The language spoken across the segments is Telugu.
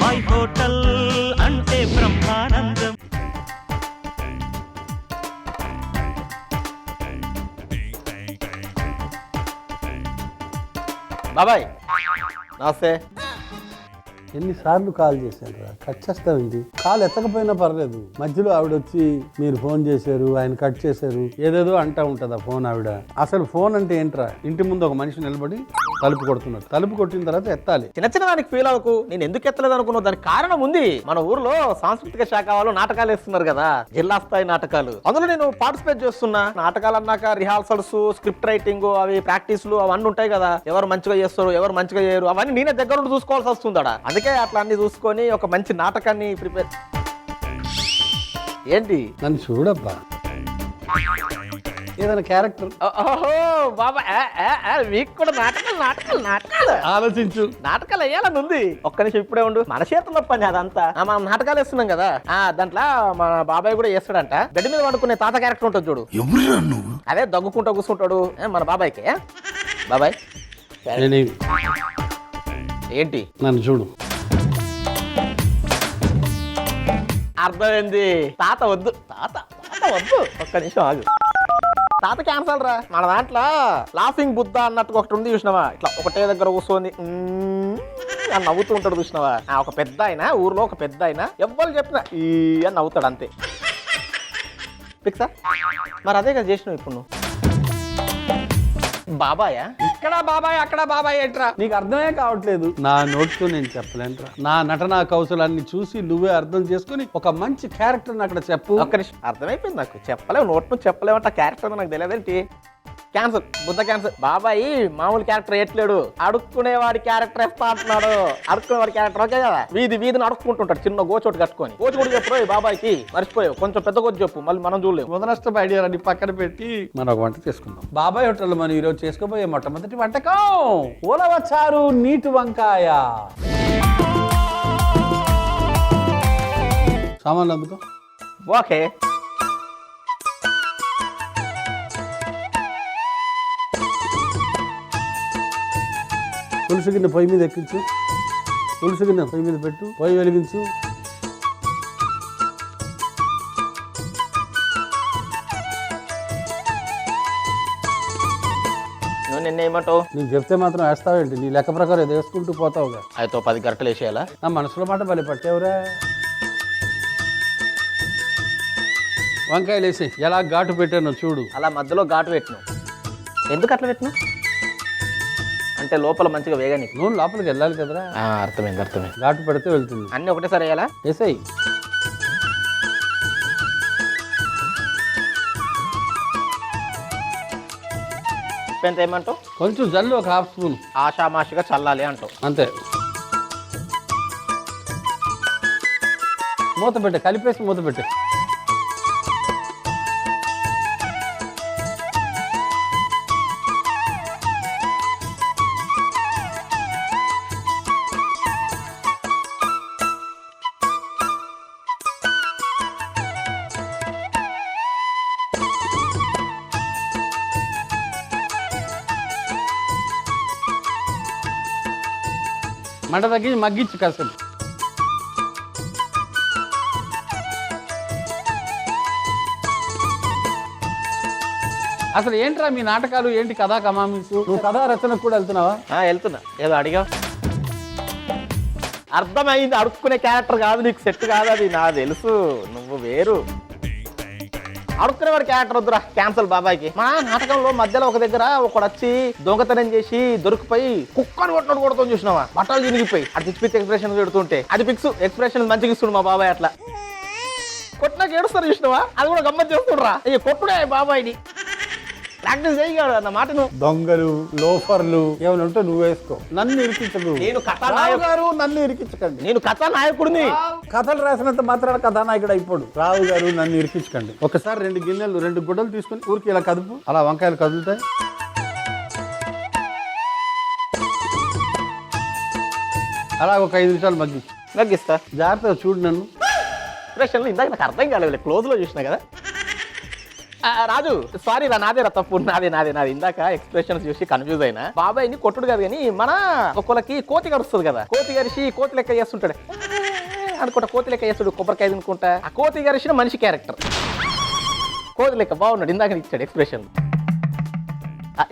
బాబాయ్ హోటల్ అంటే బ్రహ్మానందం. బాబాయ్ నమస్తే. ఎన్నిసార్లు కాల్ చేశాను రా, కట్ చేస్తామండి. కాల్ ఎత్తకపోయినా పర్లేదు, మధ్యలో ఆవిడ వచ్చి మీరు ఫోన్ చేశారు, ఆయన కట్ చేశారు, ఏదేదో అంటా ఉంటది ఆ ఫోన్ ఆవిడ. అసలు ఫోన్ అంటే ఏంట్రా, ఇంటి ముందు ఒక మనిషి నిలబడి తలుపు కొడుతున్నాడు, తలుపు కొట్టిన తర్వాత ఎత్తాలి. చిన్న చిన్న దానికి ఫీల్ అవ్వకు. నేను ఎందుకు ఎత్తలేదు అనుకున్నావు, దానికి కారణం ఉంది. మన ఊర్లో సాంస్కృతిక శాఖ వాళ్ళు నాటకాలు వేస్తున్నారు కదా, జిల్లా స్థాయి నాటకాలు. అందులో నేను పార్టిసిపేట్ చేస్తున్నా. నాటకాలు అన్నాక రిహార్సల్స్, స్క్రిప్ట్ రైటింగ్, అవి ప్రాక్టీస్లు అవన్నీ ఉంటాయి కదా. ఎవరు మంచిగా చేస్తారు, ఎవరు మంచిగా చేయరు, అవన్నీ నేనే దగ్గర ఉండి చూసుకోవాల్సి వస్తుందా. అందుకే అట్లా అన్ని చూసుకొని ఒక మంచి నాటకాన్ని ప్రిపేర్. ఏంటి నన్ను చూడబ్బా, ఏదైనా క్యారెక్టర్. ఓహో బాబా, మీకు కూడా నాటకాలు నాటకాలు నాటకాలు ఆలోచించు. నాటకాలు వేయాలని ఉంది. ఒక్క నిమిషం ఇప్పుడే ఉండు. మన చేతుల్లో పని అదంతా. మనం నాటకాలు వేస్తున్నాం కదా, దాంట్లో మన బాబాయ్ కూడా చేస్తాడంట. గడ్డి మీద పడుకునే తాత క్యారెక్టర్ ఉంటుంది చూడు. అదే దగ్గుకుంటా కూర్చుంటాడు మన బాబాయ్కి. బాబాయ్ ఏంటి, నన్ను చూడు. అర్థమైంది. తాత వద్దు, తాత వద్దు. ఒక్క నిమిషం ఆగు. తాత క్యాన్సల్ రా. మన దాంట్లో లాఫింగ్ బుద్ధ అన్నట్టు ఒకటి ఉంది చూసినావా, ఇట్లా ఒకటే దగ్గర కూర్చొని అని నవ్వుతూ ఉంటాడు చూసినావా. ఒక పెద్ద ఆయన, ఊర్లో ఒక పెద్ద ఆయన, ఎవ్వరు చెప్పినా ఈ అని నవ్వుతాడు అంతే. ఫిక్సా? మరి అదే కదా చేసినావు ఇప్పుడు నువ్వు. బాబాయా? ఇక్కడ బాబాయ్ అక్కడ బాబాయ్ ఏంట్రా? నీకు అర్థమే కావట్లేదు. నా నోట్తో నేను చెప్పలేనురా. నా నటనా కౌశలాన్ని చూసి నువ్వే అర్థం చేసుకుని ఒక మంచి క్యారెక్టర్ అక్కడ చెప్పు. ఒక్క నిమిషం, అర్థమైపోయింది నాకు. చెప్పలేవు, నోట్ నుంచి చెప్పలేమంట. క్యారెక్టర్ నాకు తెలియదేంటి. Cancel, Buddha cancel. బాబాయ్ మామూలు క్యారెక్టర్ ఎట్లేడు, అడుక్కునేవాడి క్యారెక్టర్ వేస్తా అంటున్నాడు. అడుక్కునేవాడి క్యారెక్టర్ ఓకే కదా, వీధిని అడుక్కుంటుంటాడు చిన్న గోచోటు కట్టుకొని. గోచు కూడా చెప్పు బాబాయ్కి, మర్చిపోయావు. కొంచెం పెద్ద గోచు చెప్పు, మళ్ళీ మనం చూడలేము. మొదనష్టం ఐడియా అని పక్కన పెట్టి మనం ఒక వంట చేసుకుందాం. బాబాయ్ హోటల్ మనం ఈరోజు చేసుకోబోయే మొట్టమొదటి వంటకం ఉలవచారు నీటి వంకాయ. సామాన్లు అందుకో. ఓకే. పులుసు గిన్నె పొయ్యి మీద ఎక్కించు. పులుసు గిన్నె పొయ్యి మీద పెట్టు, పొయ్యి వెలిగించు. నిన్న ఏమంటావు? నీకు చెప్తే మాత్రం వేస్తావేంటి, నీ లెక్క ప్రకారం ఏదో వేసుకుంటూ పోతావుగా. అయితే 10 గంటలు వేసేయాలా? నా మనసులో మాట బలి పట్టేవురా. వంకాయలు వేసి ఎలా ఘాటు పెట్టానో చూడు. అలా మధ్యలో ఘాటు పెట్టినావు. ఎందుకు అట్లా పెట్టినావు? అంటే లోపల మంచిగా వేగని. నువ్వు లోపలికి వెళ్ళాలి కదరా. అర్థమైంది. ఘాటు పెడితే వెళ్తుంది. అన్ని ఒకటేసారి వేయాలా? వేసాయి. ఎంత ఏమంటావు? కొంచెం జల్లు, ఒక హాఫ్ స్పూన్. ఆషామాషిగా చల్లాలి అంటావు అంతే. మూత పెట్టే, కలిపేసి మూత పెట్టే. మంట తగ్గించి మగ్గించు కాసేపు. అసలు ఏంట్రా మీ నాటకాలు, ఏంటి కథా కమామిసు? నువ్వు కథా రచనకు కూడా వెళ్తున్నావా? వెళ్తున్నా. ఏదో అడిగా. అర్థమైంది. అడుక్కునే క్యారెక్టర్ కాదు, నీకు సెట్ కాదు అది, నాకు తెలుసు. నువ్వు వేరు. అడుక్కునేవాడి క్యారెక్టర్ వద్దురా, క్యాన్సల్ బాబాయ్కి. మా నాటకంలో మధ్యలో ఒక దగ్గర ఒకడు వచ్చి దొంగతనం చేసి దొరికిపోయి కుక్కని కొట్టినట్టు కొడుతుంది చూసినావా, బట్టలు చినిగిపోయి. అది పిచ్చి ఎక్స్ప్రెషన్ పెడుతుంటే అది ఫిక్స్ ఎక్స్ప్రెషన్ మంచిగా ఇస్తుండు మా బాబాయ్. అట్లా కొట్టినాక ఏడుస్తారు చూసినావా, అది కూడా గమ్మత్ చేస్తుండ్రా. అయ్యో కొట్టుడే బాబాయ్ని. ప్రాక్టీస్ చేయగలడు అన్న మాట. నువ్వు దొంగలు, లోఫర్లు ఏమైనా ఉంటే నువ్వు వేసుకో, నన్ను ఇరికించకు. నేను కథానాయకుడు, నన్ను ఇరికించకండి. నేను కథానాయకుడిని. కథలు రాసినంత మాత్రాన కథానాయకుడు అయిపోడు. రావు గారు నన్ను ఇరికించకండి. ఒకసారి 2 గిన్నెలు 2 గుడ్డలు తీసుకుని ఊరికి ఇలా కదుపు. అలా వంకాయలు కదులుతాయి. అలా ఒక 5 నిమిషాలు మగ్గిస్తా. జాగ్రత్తగా చూడు నన్ను. ఎక్స్ప్రెషన్లు ఇందాక నాకు అర్థం కాలేదు, క్లోజ్ లో చూసినా కదా. రాజు సారీ రా, నాదేరా తప్పు, నాదే. ఇందాక ఎక్స్ప్రెషన్స్ చూసి కన్ఫ్యూజ్ అయినా. బాబాయ్ని కొట్టుడు కాదు కానీ మన ఒక్కొక్కరికి కోతి గరుస్తుంది కదా, కోతి గరిసి కోతి లెక్క చేస్తుంటాడు. అనుకుంటా కోతి లెక్క చేస్తాడు కొబ్బరికాయ అనుకుంటా. ఆ కోతి గరిచిన మనిషి క్యారెక్టర్ కోతి లెక్క బాగున్నాడు. ఇందాక ఇచ్చాడు ఎక్స్ప్రెషన్,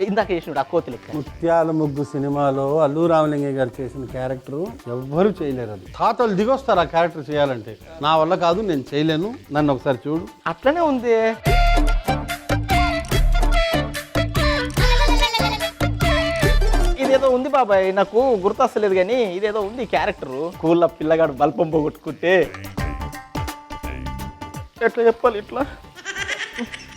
ఇందాక చేసినాడు ఆ కోతి లెక్క. ముత్యాల ముగ్గు సినిమాలో అల్లు రామలింగయ్య గారు చేసిన క్యారెక్టర్ ఎవ్వరు చేయలేరు. అది తాతలు దిగొస్తారు ఆ క్యారెక్టర్ చేయాలంటే. నా వల్ల కాదు, నేను చేయలేను, నన్ను ఒకసారి చూడు. అట్లనే ఉంది. ఇదేదో ఉంది బాబాయ్, నాకు గుర్తొస్తలేదు కానీ ఇదేదో ఉంది క్యారెక్టర్. స్కూల్లో పిల్లగాడు బల్పం పోగొట్టుకుంటే ఎట్లా చెప్పాలి, ఇట్లా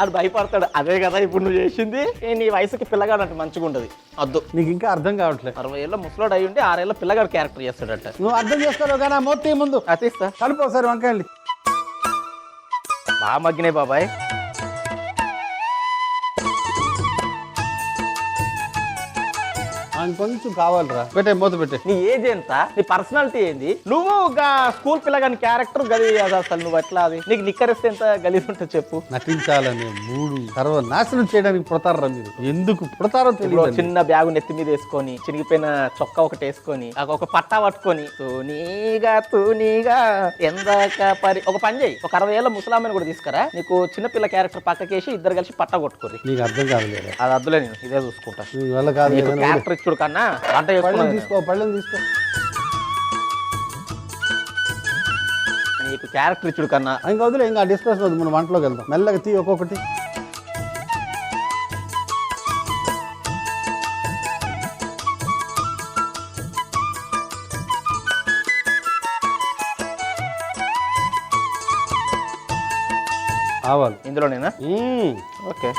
అది భయపడతాడు. అదే కదా ఇప్పుడు నువ్వు చేసింది. నీ వయసుకి పిల్లగాడు అంటే మంచిగా ఉండదు. వద్దు, నీకు ఇంకా అర్థం కావట్లేదు. 60 ఏళ్ళ ముసలోడు అయి ఉండి 6 ఏళ్ళ పిల్లగాడు క్యారెక్టర్ చేస్తాడట. నువ్వు అర్థం చేసుకోలేవు కానీ ఆ మూర్తి ముందు అతిస్తా కలుపు ఒకసారి వంకాయలు. బాగా మగ్గినాయి బాబాయ్. కొంచెం కావాలరా, పెట్టే మూత పెట్టే. నీ ఏజ్ ఎంత, నీ పర్సనాలిటీ ఏంది, నువ్వు స్కూల్ పిల్లగాని క్యారెక్టర్ గది అసలు నువ్వు ఎట్లా అది నీకు నిక్కరిస్తే ఎంత గలీజ్ ఉంటుంది చెప్పు. నటించాలనే మూడు సర్వనాశనం చేయడానికి పుడతారా మీరు? ఎందుకు పుడతారో తెలియదు. చిన్న బ్యాగు నెత్తి మీద వేసుకొని, చినిగిపోయిన చొక్కా ఒకటి వేసుకొని, ఒక పట్టా పట్టుకొని తూనీగా ఎందాక ఒక పని చేయి, ఒక 60 ఏళ్ళ ముసలామని కూడా తీసుకురా, నీకు చిన్నపిల్ల క్యారెక్టర్ పక్కకేసి ఇద్దరు కలిసి పట్టా కొట్టుకోరు. నీకు అర్థం కాదు, అది అద్దులే, నేను ఇదే చూసుకుంటా. వల్ల కాదు, క్యారెక్టర్ ఇచ్చుడు కన్నా వంట తీసుకో, పళ్ళని తీసుకో. నీకు క్యారెక్టర్ ఇచ్చుడు కన్నా ఇంకా వదిలే, ఇంకా డిస్కస్ వద్దు, మనం వంటలోకి వెళ్దాం. మెల్లగా తీ ఒక్కొక్కటి. ఆవాలు ఇందులోనేనా? ఓకే.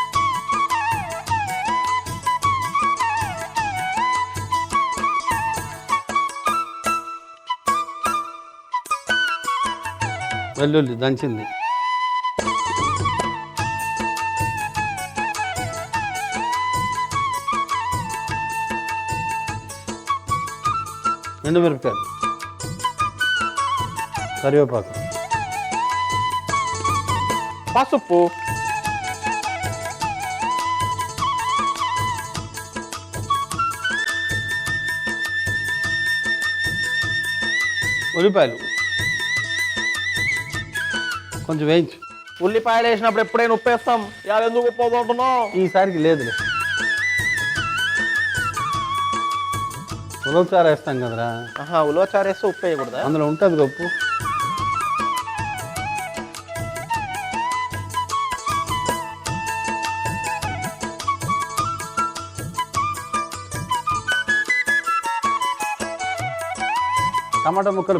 వెల్లుల్లి దంచింది, ఎండుమిరపకాయలు, కరివేపాకు, పసుపు, ఉల్లిపాయలు కొంచెం వేయించు. ఉల్లిపాయలు వేసినప్పుడు ఎప్పుడైనా ఉప్పు వేస్తాం, ఇవాళ ఎందుకు ఉప్పు అవుతుంటున్నావు? ఈసారికి లేదులే. ఉలవచారు వేస్తాం కదరా. ఉలవచారు వేస్తే ఉప్పు వేయకూడదా? అందులో ఉంటుంది ఉప్పు. టమాటా ముక్కలు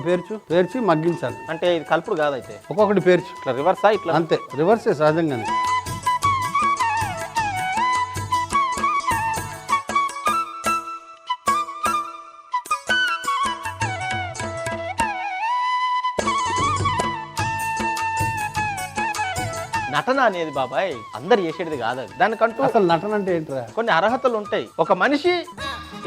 పేర్చి మగ్గించాలి. అంటే ఇది కలుపుడు కాదైతే, ఒక్కొక్కటి పేర్చు. ఇట్లా రివర్సా? ఇట్లా అంతే, రివర్సే సహజంగానే. నటన అనేది బాబాయ్ అందరు చేసేది కాదు. అది దానికంటూ అసలు నటన అంటే ఏంట్రా? కొన్ని అర్హతలు ఉంటాయి. ఒక మనిషి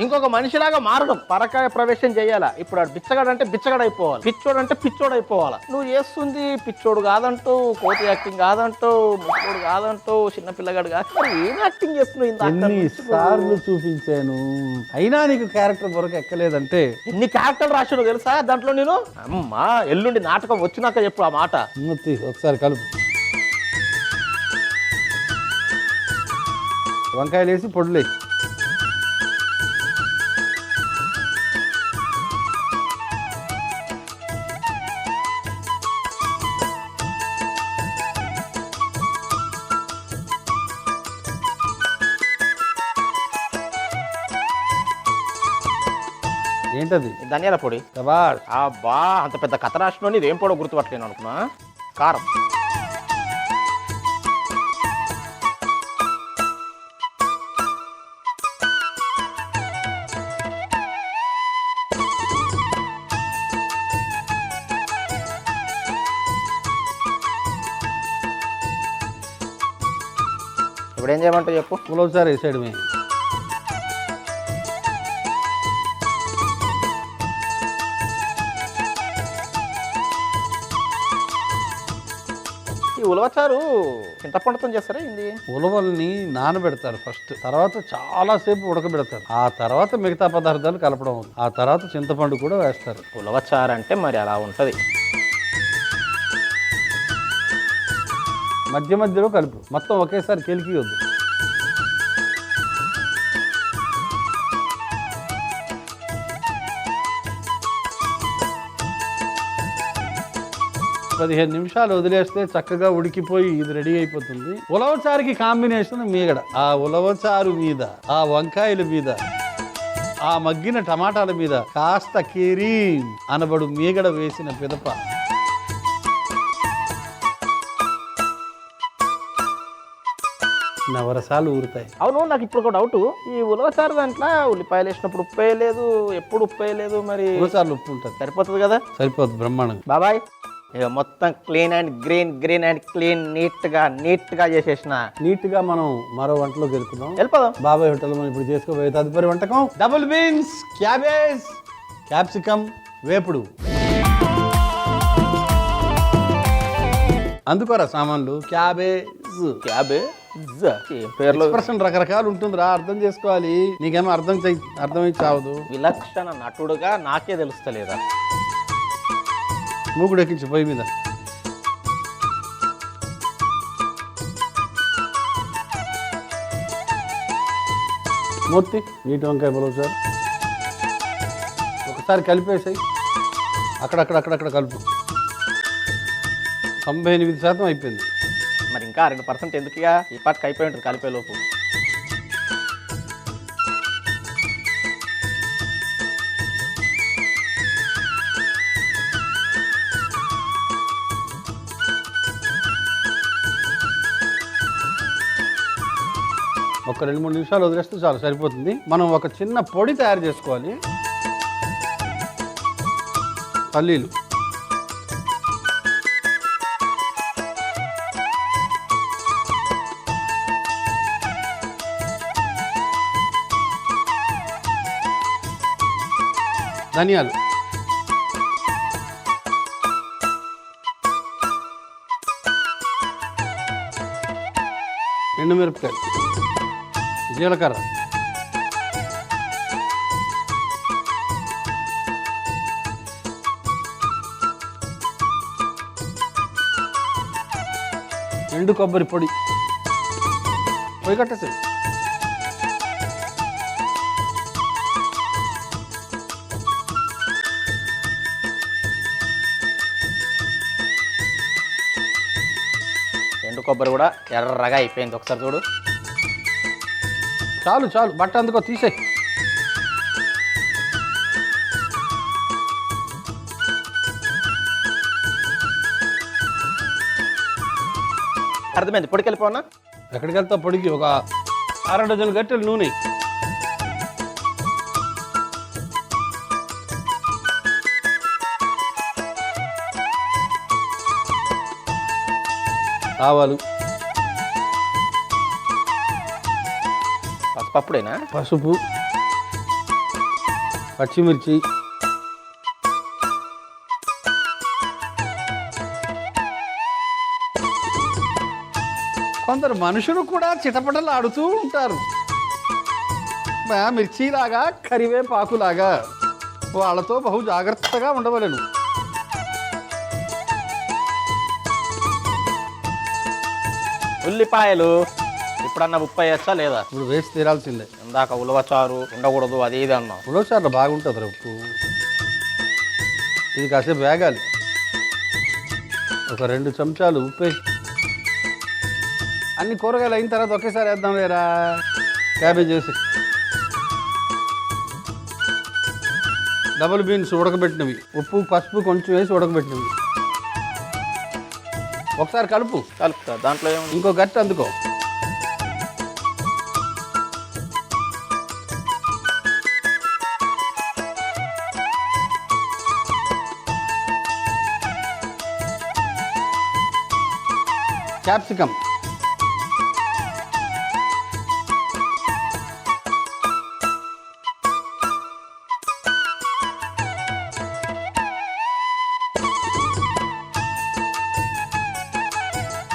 ఇంకొక మనిషిలాగా మారడం, పరకాయ ప్రవేశం చేయాలా. ఇప్పుడు బిచ్చగాడు అంటే బిచ్చగాడు అయిపోవాలి, పిచ్చోడు అంటే పిచ్చోడు అయిపోవాలి. నువ్వు చేస్తుంది పిచ్చోడు కాదంటూ, కోతి యాక్టింగ్ కాదంటూ, ముసలోడు కాదంటూ, చిన్న పిల్లగాడు కాదు, మరి ఏం యాక్టింగ్ చేస్తున్నావు? ఎన్నిసార్లు చూపించాను, అయినా నీకు క్యారెక్టర్ వరకు ఎక్కలేదంటే. ఎన్ని క్యారెక్టర్లు రాశాడో తెలుసా దాంట్లో నేను? అమ్మా, ఎల్లుండి నాటకం వచ్చినాక చెప్పు ఆ మాట. ఒకసారి కలుపు. వంకాయలు వేసి పొడులేసి, ఏంటది? ధనియాల పొడి. అబ్బా, అంత పెద్ద కథ రాసిన ఇదేం పొడో గుర్తుపట్టలేను అనుకున్నా. కారం, ఇప్పుడు ఏం చేయమంటావు చెప్పు? ఉలవచారు వేసాడు. ఈ ఉలవచారు చింతపండుతో చేస్తారా ఏంది? ఉలవల్ని నానబెడతారు ఫస్ట్, తర్వాత చాలాసేపు ఉడకబెడతారు, ఆ తర్వాత మిగతా పదార్థాలు కలపడం, ఆ తర్వాత చింతపండు కూడా వేస్తారు. ఉలవచారు అంటే మరి అలా ఉంటది. మధ్య మధ్యలో కలుపు, మొత్తం ఒకేసారి కెలికియొద్దు. పదిహేను నిమిషాలు వదిలేస్తే చక్కగా ఉడికిపోయి ఇది రెడీ అయిపోతుంది. ఉలవచారుకి కాంబినేషన్ మీగడ. ఆ ఉలవచారు మీద, ఆ వంకాయల మీద, ఆ మగ్గిన టమాటాల మీద కాస్త కిరీం అనబడు మీగడ వేసిన పిదప నవరసాలు ఊరుతాయి. అవును, నాకు ఇప్పుడు ఒక డౌట్. ఈ ఉలవచారు దాంట్లో ఉల్లిపాయలు వేసినప్పుడు ఉప్పు వేయలేదు, ఎప్పుడు ఉప్పు వేయలేదు, మరి ఉలవచారులు ఉప్పు ఉంటుంది. సరిపోతుంది కదా? సరిపోతుంది బ్రహ్మాండంగా. బాబాయ్ ఇక మొత్తం clean and green and clean నీట్గా చేసేసిన. నీట్గా మనం మరో వంటలోకి వెళ్ళిపోదాం. బాబాయ్ హోటల్ మనం ఇప్పుడు చేసుకోబోయే తదుపరి వంటకం డబుల్ బీన్స్, క్యాబేజ్, క్యాప్సికమ్ వేపుడు. అందుకోరా సామాన్లు. క్యాబేజ్ పేర్లో రకరకాలు ఉంటుందిరా, అర్థం చేసుకోవాలి. నీకేమో అర్థమై చావదు. విలక్షణ నటుడుగా నాకే తెలుస్తలేదా? మూగుడు ఎక్కించి పొయ్యి మీద. మూర్తి నీటి వంకాయ పులవ ఒకసారి కలిపేసాయి. అక్కడక్కడ కలుపు. 98% అయిపోయింది. మరి ఇంకా 2% ఎందుకుగా? ఈ పాటకి అయిపోయి ఉంటుంది కలిపే లోపు. ఒక 2-3 నిమిషాలు వదిలేస్తే చాలు, సరిపోతుంది. మనం ఒక చిన్న పొడి తయారు చేసుకోవాలి. పల్లీలు, ధనియాలు, ఎండుమిరపకాయలు, జీలకర్ర, ఎండు కొబ్బరి పొడి. పొయ్యి కట్టేసి ఎండు కొబ్బరి కూడా ఎర్రగా అయిపోయింది. ఒకసారి చూడు. చాలు బట్ట అందుకో తీసేయి. అర్థమైంది. పొడికి వెళ్ళిపోనా? ఎక్కడికి వెళ్తావు? పొడికి ఒక 6 డజన్లు గట్టెలు నూనె, ఆవాలు, పప్పుడేనా? పసుపు, పచ్చిమిర్చి, కొందరు మనుషులు కూడా చిటపటలు ఆడుతూ ఉంటారు. మిర్చిలాగా, కరివేపాకులాగా. వాళ్ళతో బహు జాగ్రత్తగా ఉండవలను. ఉల్లిపాయలు ఇప్పుడన్నా ఉప్పు వేయచ్చా లేదా? ఇప్పుడు వేసి తీరాల్సిందే. ఇందాక ఉలవచారు ఉండకూడదు అది ఇది అన్నాం. ఉలవచారులో బాగుంటుంది ఉప్పు. ఇది కాసేపు వేగాలి. ఒక 2 చెంచాలు ఉప్పు వేసి అన్ని కూరగాయలు అయిన తర్వాత ఒకేసారి వేద్దాం లేరా. క్యాబేజ్ వేసి, డబుల్ బీన్స్ ఉడకబెట్టినవి, ఉప్పు పసుపు కొంచెం వేసి ఉడకబెట్టినవి. ఒకసారి కలుపుతా. దాంట్లో ఇంకో గట్టి అందుకో. క్యాప్సికమ్,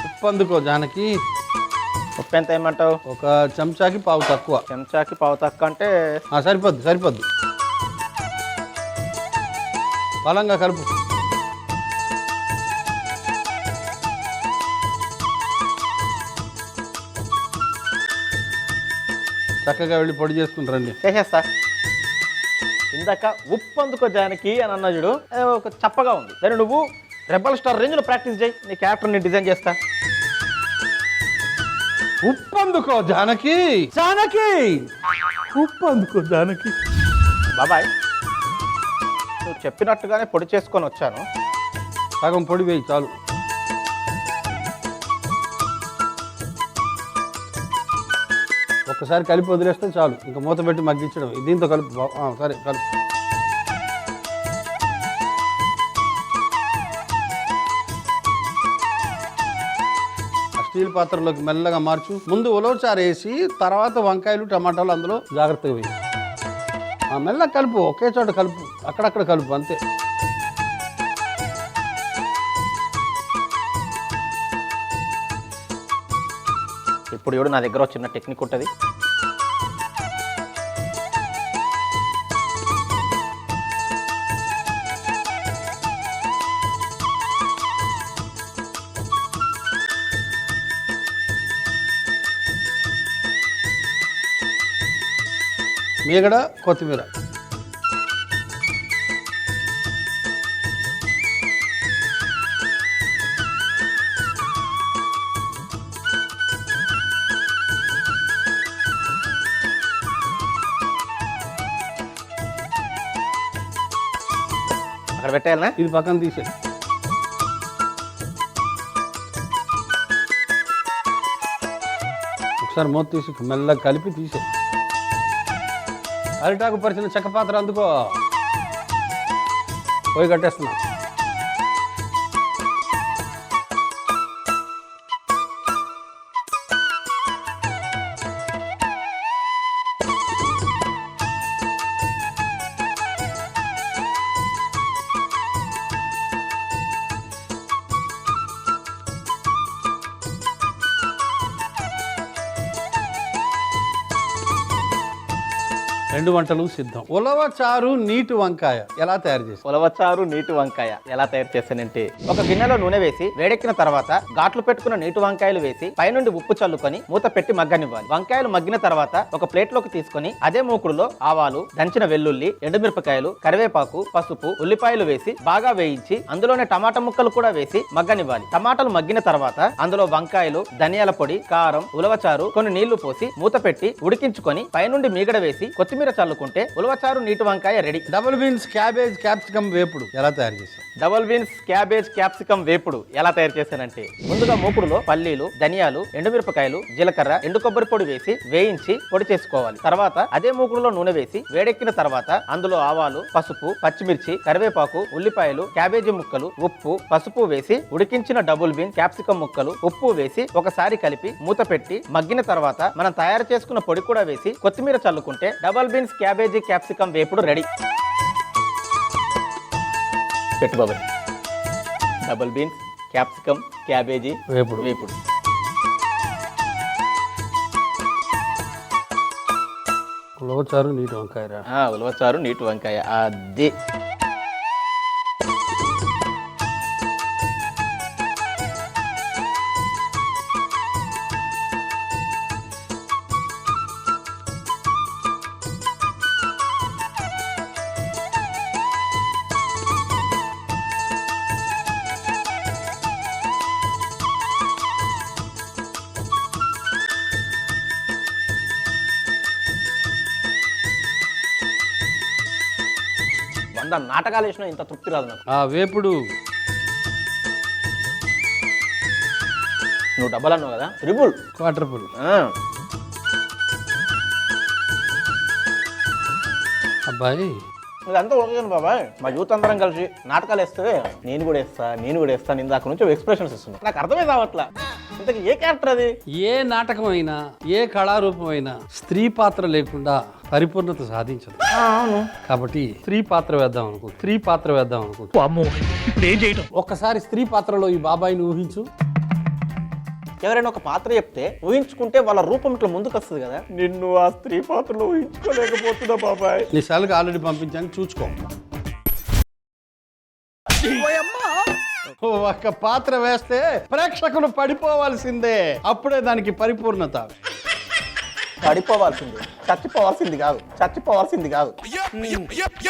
ఉప్పు అందుకో జానకి. ఉప్పు ఎంత ఏమంటావు? ఒక చెంచాకి పావు తక్కువ. చెంచాకి పావు తక్కువ అంటే సరిపోద్ది. బలంగా కలుపు. చక్కగా వెళ్ళి పొడి చేసుకుని రండి. చేసేస్తా. ఇందాక ఉప్పు అందుకో జానకి అని అన్నా చూడు, ఒక చప్పగా ఉంది. దాన్ని నువ్వు రెబల్ స్టార్ రేంజ్లో ప్రాక్టీస్ చేయి, నీ క్యారెక్టర్ని డిజైన్ చేస్తా. ఉప్పు అందుకో జానకి, జానకి ఉప్పు అందుకో జానకి. బాబాయ్, నువ్వు చెప్పినట్టుగానే పొడి చేసుకొని వచ్చాను. సగం పొడి వేయి చాలు. ఒక్కసారి కలిపి వదిలేస్తే చాలు, ఇంకా మూత పెట్టి మగ్గించడం. దీంతో కలుపు. సరే కలుపు. స్టీల్ పాత్రలోకి మెల్లగా మార్చు. ముందు ఉలవచారు వేసి తర్వాత వంకాయలు టమాటాలు అందులో జాగ్రత్తగా వేయి. మెల్లగా కలుపు, ఒకే చోట కలుపు, అక్కడక్కడ కలుపు, అంతే. ఇప్పుడు చూడు, నా దగ్గర చిన్న టెక్నిక్ ఉంటుంది. మీగడ, కొత్తిమీర. అక్కడ పెట్టేయాలనా? ఇది పక్కన తీసే. ఒకసారి మూత తీసి మెల్లగా కలిపి తీసే. అరిటాకు పరిచిన చెక్క పాత్ర అందుకో. పోయి కట్టేస్తున్నా. రెండు వంటలు సిద్ధం. ఉలవచారు నీటి వంకాయ ఎలా తయారు చేసి? ఉలవచారు నీటి వంకాయ ఎలా తయారు చేస్తానంటే, ఒక గిన్నెలో నూనె వేసి వేడెక్కిన తర్వాత ఘాట్లు పెట్టుకున్న నీటి వంకాయలు వేసి పైనుండి ఉప్పు చల్లుకొని మూత పెట్టి మగ్గనివ్వాలి. వంకాయలు మగ్గిన తర్వాత ఒక ప్లేట్ లోకి తీసుకొని అదే మూకుడులో ఆవాలు, దంచిన వెల్లుల్లి, ఎండుమిరపకాయలు, కరివేపాకు, పసుపు, ఉల్లిపాయలు వేసి బాగా వేయించి అందులోనే టమాటా ముక్కలు కూడా వేసి మగ్గనివ్వాలి. టమాటాలు మగ్గిన తర్వాత అందులో వంకాయలు, ధనియాల పొడి, కారం, ఉలవచారు, కొన్ని నీళ్లు పోసి మూత పెట్టి ఉడికించుకొని పైనుండి మీగడ వేసి కొత్తిమీర చల్లుకుంటే ఉలవచారు నీటి వంకాయ ready. Double beans, cabbage, capsicum వేపుడు ఎలా తయారు చేశారు? డబుల్ బీన్స్, క్యాబేజ్, క్యాప్సికమ్ వేపుడు ఎలా తయారు చేశానంటే, ముందుగా మూకుడులో పల్లీలు, ధనియాలు, ఎండుమిరపకాయలు, జీలకర్ర, ఎండు కొబ్బరి పొడి వేసి వేయించి పొడి చేసుకోవాలి. తర్వాత అదే మూకుడులో నూనె వేసి వేడెక్కిన తర్వాత అందులో ఆవాలు, పసుపు, పచ్చిమిర్చి, కరివేపాకు, ఉల్లిపాయలు, క్యాబేజీ ముక్కలు, ఉప్పు, పసుపు వేసి ఉడికించిన డబుల్ బీన్, క్యాప్సికమ్ ముక్కలు, ఉప్పు వేసి ఒకసారి కలిపి మూత పెట్టి మగ్గిన తర్వాత మనం తయారు చేసుకున్న పొడి కూడా వేసి కొత్తిమీర చల్లుకుంటే డబుల్ బీన్స్, క్యాబేజీ, క్యాప్సికమ్ వేపుడు రెడీ. పెట్టు బాబాయ్. డబుల్ బీన్స్, క్యాప్సికమ్, క్యాబేజీ వేపుడు. వేపుడు. ఉలవచారు నీటి వంకాయ. ఉలవచారు నీటి వంకాయ అది. నాటకాలు వేసినా ఇంత తృప్తి రాదు నాకు. వేపుడు నువ్వు డబ్బులు అన్నావు కదా, ట్రిపుల్, క్వార్టర్పుల్. అబ్బాయి ఇదంతా ఉడకను బాబాయ్. మా యూత్ అందరం కలిసి నాటకాలు వేస్తే నేను కూడా వేస్తాను ఇందాక నుంచి ఎక్స్ప్రెషన్స్ ఇస్తున్నా. నాకు అర్థమే కావట్లా ఇంతకీ ఏ క్యారెక్టర్ అది? ఏ నాటకం అయినా, ఏ కళారూపం అయినా స్త్రీ పాత్ర లేకుండా పరిపూర్ణత సాధించదు. కాబట్టి స్త్రీ పాత్ర వేద్దాం అనుకుంటా. ఒక్కసారి స్త్రీ పాత్రలో ఈ బాబాయిని ఊహించు. ఎవరైనా ఒక పాత్ర చెప్తే ఊహించుకుంటే వాళ్ళ రూపం ఇట్లా ముందుకు వస్తుంది కదా. నిన్ను ఆ స్త్రీ పాత్రలో ఊహించుకోలేకపోతున్నా బాబాయ్. నీ సెల్కి ఆల్రెడీ పంపించాను, చూసుకో. ఒక్క పాత్ర వేస్తే ప్రేక్షకులు పడిపోవాల్సిందే, అప్పుడే దానికి పరిపూర్ణత. పడిపోవాల్సింది, చచ్చిపోవాల్సింది కాదు.